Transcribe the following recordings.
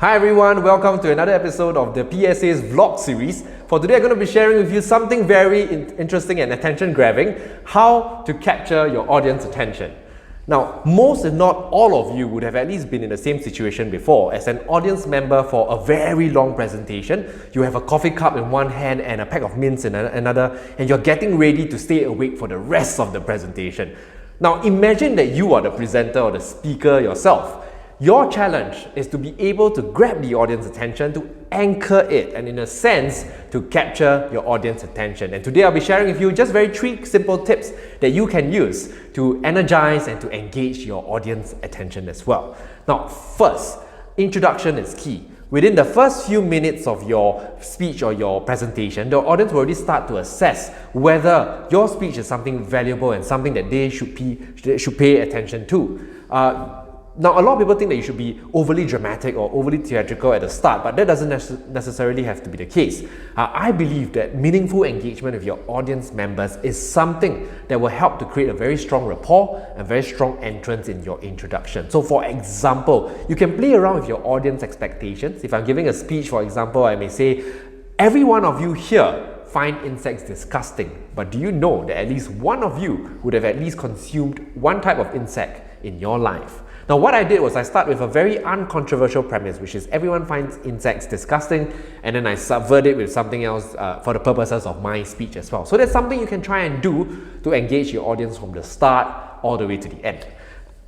Hi everyone, welcome to another episode of the PSA's vlog series. For today, I'm going to be sharing with you something very interesting and attention-grabbing, how to capture your audience attention. Now, most if not all of you would have at least been in the same situation before. As an audience member for a very long presentation, you have a coffee cup in one hand and a pack of mints in another, and you're getting ready to stay awake for the rest of the presentation. Now, imagine that you are the presenter or the speaker yourself. Your challenge is to be able to grab the audience attention, to anchor it, and in a sense, to capture your audience attention. And today I'll be sharing with you just three simple tips that you can use to energize and to engage your audience attention as well. Now, first, introduction is key. Within the first few minutes of your speech or your presentation, the audience will already start to assess whether your speech is something valuable and something that they should pay attention to. Now, a lot of people think that you should be overly dramatic or overly theatrical at the start, but that doesn't necessarily have to be the case. I believe that meaningful engagement with your audience members is something that will help to create a very strong rapport and very strong entrance in your introduction. So, for example, you can play around with your audience expectations. If I'm giving a speech, for example, I may say, every one of you here find insects disgusting, but do you know that at least one of you would have at least consumed one type of insect in your life? Now, what I did was I start with a very uncontroversial premise, which is everyone finds insects disgusting, and then I subvert it with something else for the purposes of my speech as well. So that's something you can try and do to engage your audience from the start all the way to the end.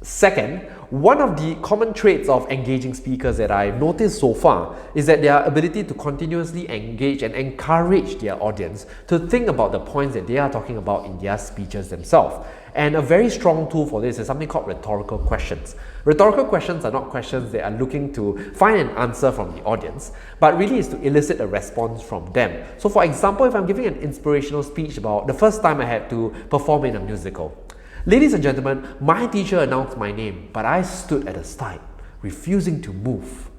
Second, one of the common traits of engaging speakers that I've noticed so far is that their ability to continuously engage and encourage their audience to think about the points that they are talking about in their speeches themselves. And a very strong tool for this is something called rhetorical questions. Rhetorical questions are not questions that are looking to find an answer from the audience, but really is to elicit a response from them. So for example, if I'm giving an inspirational speech about the first time I had to perform in a musical. Ladies and gentlemen, my teacher announced my name, but I stood at the side, refusing to move.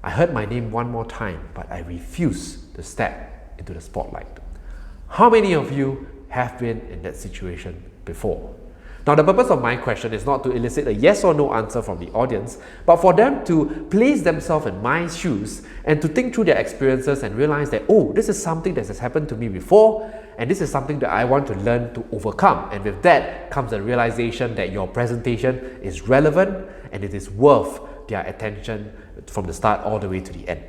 I heard my name one more time, but I refused to step into the spotlight. How many of you have been in that situation before? Now, the purpose of my question is not to elicit a yes or no answer from the audience, but for them to place themselves in my shoes and to think through their experiences and realize that, oh, this is something that has happened to me before, and this is something that I want to learn to overcome. And with that comes the realization that your presentation is relevant and it is worth their attention from the start all the way to the end.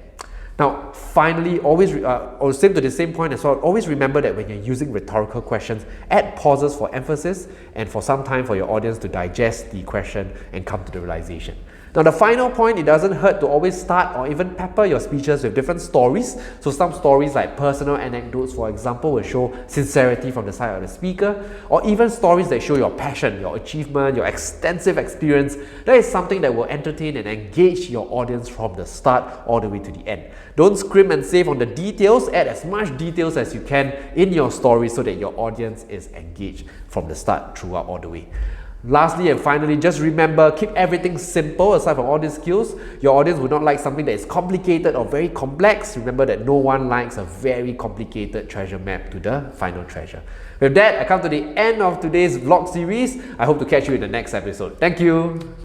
Now, finally, or same to the same point as well, always remember that when you're using rhetorical questions, add pauses for emphasis and for some time for your audience to digest the question and come to the realization. Now, the final point, it doesn't hurt to always start or even pepper your speeches with different stories. So some stories like personal anecdotes, for example, will show sincerity from the side of the speaker, or even stories that show your passion, your achievement, your extensive experience. That is something that will entertain and engage your audience from the start all the way to the end. Don't scrimp and save on the details. Add as much details as you can in your story so that your audience is engaged from the start throughout all the way. Lastly and finally, just remember, keep everything simple. Aside from all these skills, your audience would not like something that is complicated or very complex. Remember that no one likes a very complicated treasure map to the final treasure. With that, I come to the end of today's vlog series. I hope to catch you in the next episode. Thank you.